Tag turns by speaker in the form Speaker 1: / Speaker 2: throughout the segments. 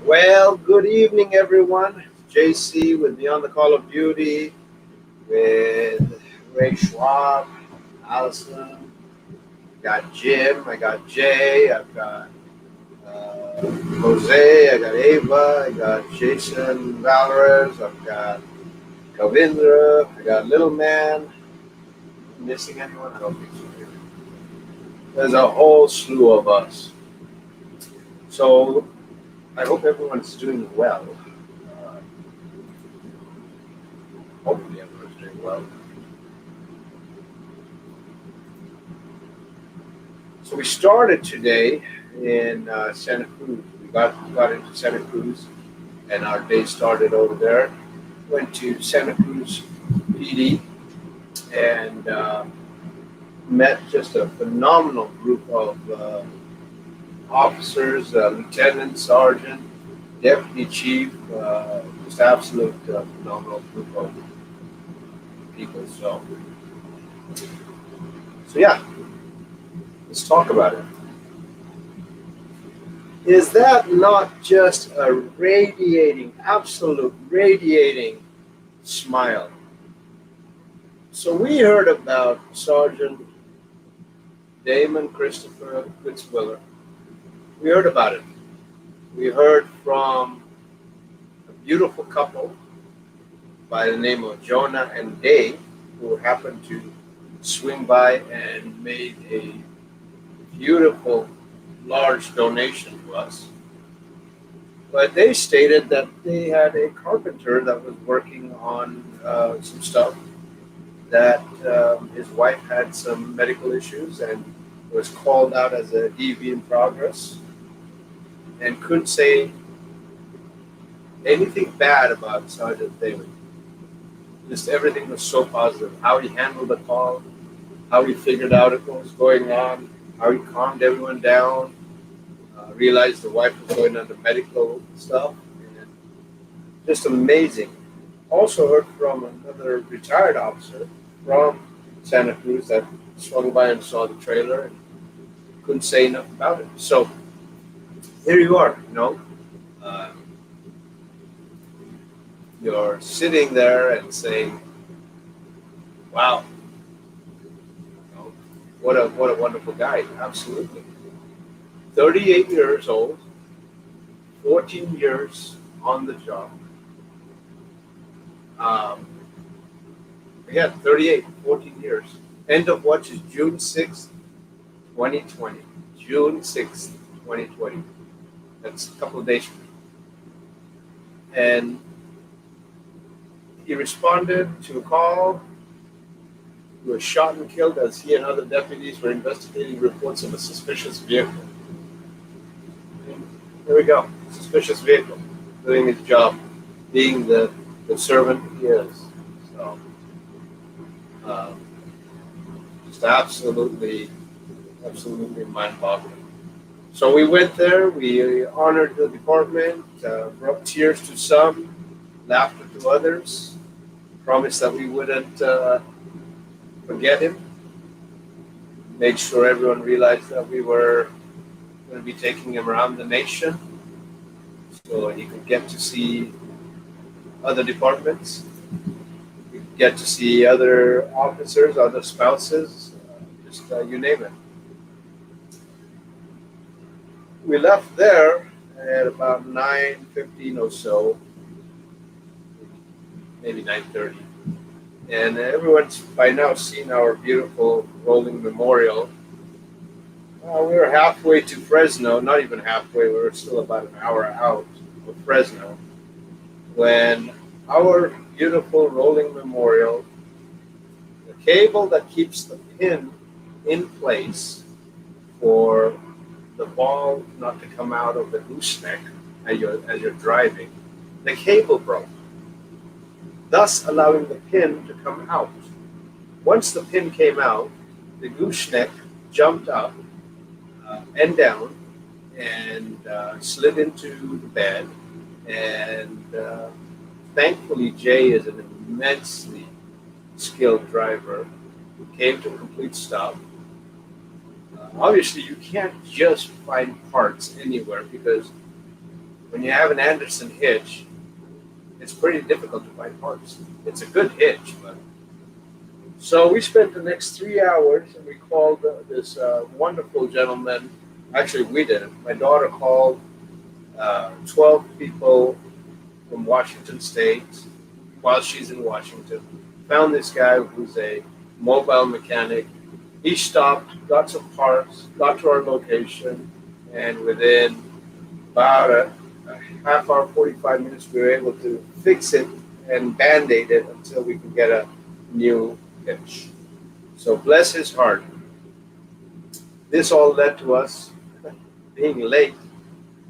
Speaker 1: Well, good evening, everyone. JC with Beyond the Call of Duty with Ray Schwab, Allison, got Jim, I got Jay, I've got Jose, I got Ava, I got Jason Valores, I've got Kavindra, I got Little Man. Missing anyone? I don't think so. There's a whole slew of us. So I hope everyone's doing well. Uh, Hopefully everyone's doing well. So we started today in Santa Cruz. We got into Santa Cruz, and our day started over there. Went to Santa Cruz PD and met just a phenomenal group of officers, lieutenant, sergeant, deputy chief, just absolute phenomenal group of people. So yeah, let's talk about it. Is that not just a radiating, absolute radiating smile? So we heard about Sergeant Damon Christopher Fitzwiller. We heard about it. We heard from a beautiful couple by the name of Jonah and Dave, who happened to swing by and made a beautiful, large donation to us. But they stated that they had a carpenter that was working on some stuff, that his wife had some medical issues and was called out as a DV in progress, and couldn't say anything bad about Sergeant David. Just everything was so positive. How he handled the call, how he figured out what was going on, how he calmed everyone down, realized the wife was going under medical stuff, and just amazing. Also heard from another retired officer from Santa Cruz that swung by and saw the trailer and couldn't say enough about it. So here you are, uh, you're sitting there and saying, "Wow, what a wonderful guy!" Absolutely, 38 years old, 14 years on the job. Um, Again, 38, 14 years. End of watch is June 6th, 2020. June 6th, 2020. That's a couple of days from now. And he responded to a call. He was shot and killed as he and other deputies were investigating reports of a suspicious vehicle. And there we go. Suspicious vehicle. Doing his job. Being the servant he is. So, um, just absolutely mind-boggling. So we went there, we honored the department, brought tears to some, laughter to others, promised that we wouldn't forget him, made sure everyone realized that we were going to be taking him around the nation so he could get to see other departments, he could get to see other officers, other spouses, just you name it. We left there at about 9:15 or so, maybe 9:30, and everyone's by now seen our beautiful rolling memorial. We were halfway to Fresno, not even halfway. We were still about an hour out of Fresno when our beautiful rolling memorial, the cable that keeps the pin in place for the ball not to come out of the gooseneck as you're driving, the cable broke, thus allowing the pin to come out. Once the pin came out, the gooseneck jumped up and down and slid into the bed. And thankfully, Jay is an immensely skilled driver who came to a complete stop. Obviously, you can't just find parts anywhere because when you have an Anderson hitch, it's pretty difficult to find parts. It's a good hitch, but so we spent the next 3 hours and we called this wonderful gentleman. Actually, we didn't. My daughter called 12 people from Washington State while she's in Washington. Found this guy who's a mobile mechanic. He stopped, got some parts, got to our location, and within about a half hour, 45 minutes, we were able to fix it and band-aid it until we could get a new hitch. So bless his heart. This all led to us being late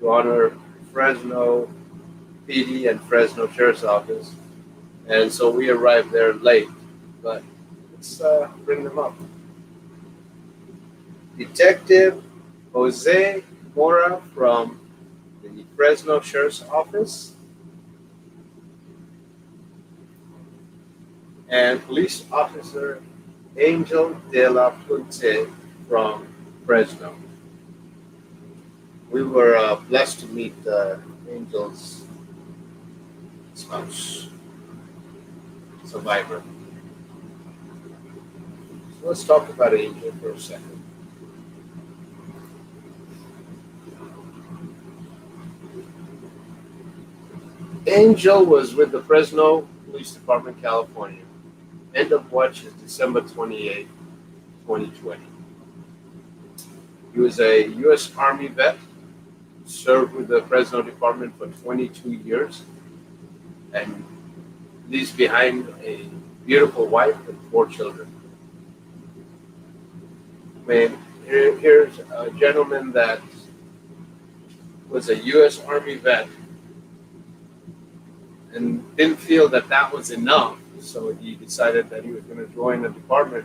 Speaker 1: to honor Fresno PD and Fresno Sheriff's Office. And so we arrived there late, but let's bring them up. Detective Jose Mora from the Fresno Sheriff's Office and Police Officer Angel de la Puente from Fresno. We were blessed to meet Angel's spouse, survivor. So let's talk about Angel for a second. Angel was with the Fresno Police Department, California. End of watch is December 28, 2020. He was a U.S. Army vet, served with the Fresno Department for 22 years, and leaves behind a beautiful wife and 4 children. Here's a gentleman that was a U.S. Army vet and didn't feel that that was enough, so he decided that he was going to join the department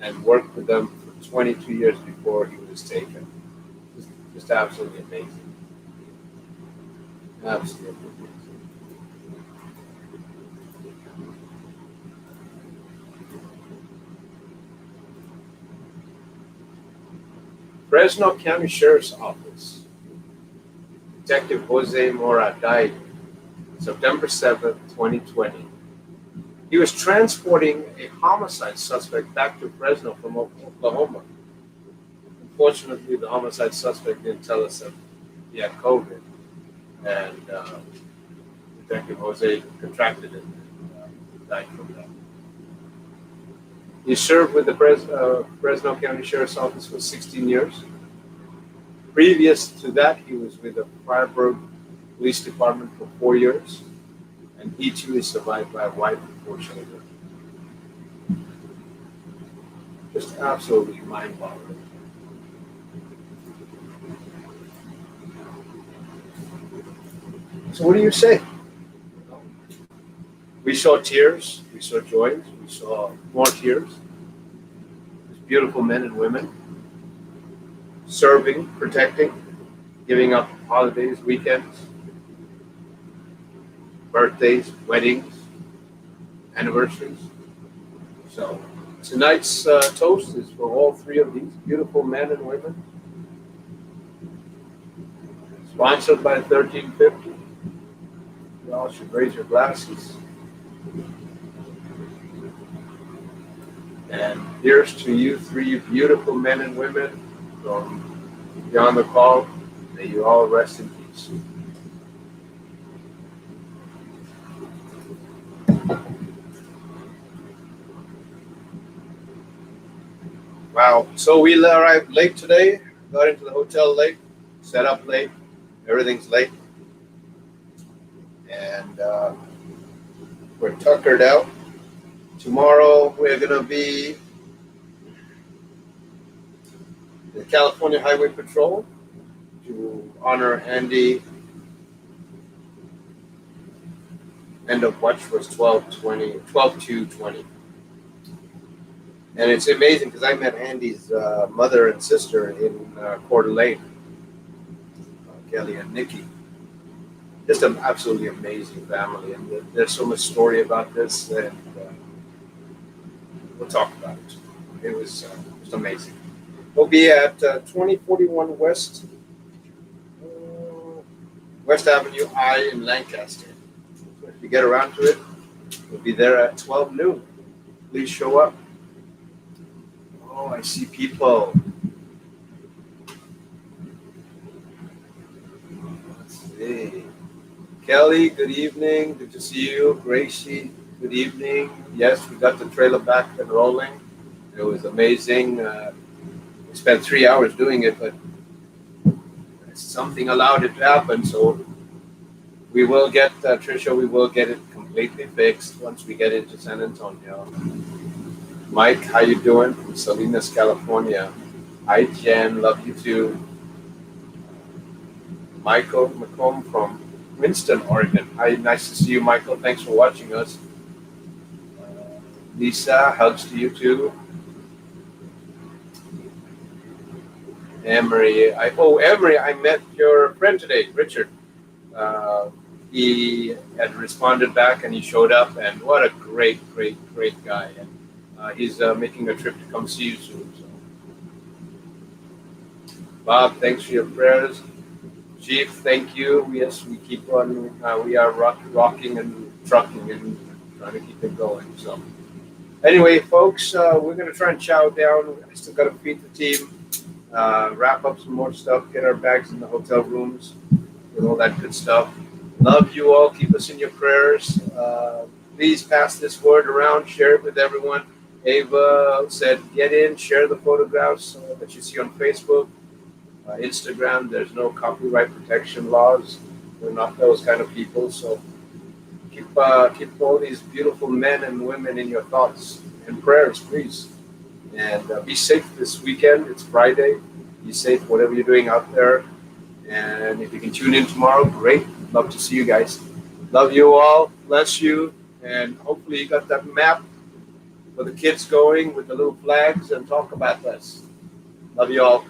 Speaker 1: and work with them for 22 years before he was taken. Just absolutely amazing. Absolutely amazing. Fresno County Sheriff's Office. Detective Jose Mora died September 7th, 2020. He was transporting a homicide suspect back to Fresno from Oklahoma. Unfortunately, the homicide suspect didn't tell us that he had COVID, and Detective Jose contracted it and died from that. He served with the Fresno County Sheriff's Office for 16 years. Previous to that, he was with the Firebird Police Department for 4 years, and he too is survived by a wife and 4 children. Just absolutely mind-boggling. So what do you say? We saw tears, we saw joys, we saw more tears. There's beautiful men and women serving, protecting, giving up holidays, weekends, birthdays, weddings, anniversaries. So tonight's toast is for all 3 of these beautiful men and women. Sponsored by 1350. You all should raise your glasses. And here's to you 3 beautiful men and women from beyond the call. May you all rest in peace. Wow. So we arrived late today, got into the hotel late, set up late, everything's late. And we're tuckered out. Tomorrow we're going to be the California Highway Patrol to honor Andy. End of watch was 12/2/20. And it's amazing because I met Andy's mother and sister in Coeur d'Alene, Kelly and Nikki. Just an absolutely amazing family. And there's so much story about this, and we'll talk about it. It was just amazing. We'll be at 2041 West West Avenue I in Lancaster. So if you get around to it, we'll be there at 12 noon. Please show up. Oh, I see people. Let's see. Kelly, good evening. Good to see you. Gracie, good evening. Yes, we got the trailer back and rolling. It was amazing. We spent 3 hours doing it, but something allowed it to happen. So we will get, Trisha, we will get it completely fixed once we get into San Antonio. Mike, how you doing? From Salinas, California. Hi, Jen. Love you too. Michael McComb from Winston, Oregon. Hi, nice to see you, Michael. Thanks for watching us. Lisa, hugs to you too. Emery, Emery, I met your friend today, Richard. He had responded back and he showed up, and what a great guy. And he's making a trip to come see you soon. So. Bob, thanks for your prayers. Chief, thank you. Yes, we keep on. We are rocking and trucking and trying to keep it going. So, anyway, folks, we're gonna try and chow down. I still gotta feed the team, wrap up some more stuff, get our bags in the hotel rooms, and all that good stuff. Love you all. Keep us in your prayers. Please pass this word around. Share it with everyone. Ava said, get in, share the photographs that you see on Facebook. Instagram, there's no copyright protection laws. We're not those kind of people. So keep all these beautiful men and women in your thoughts and prayers, please. And be safe this weekend. It's Friday. Be safe, whatever you're doing out there. And if you can tune in tomorrow, great. Love to see you guys. Love you all. Bless you. And hopefully you got that map for the kids going with the little flags and talk about this. Love you all.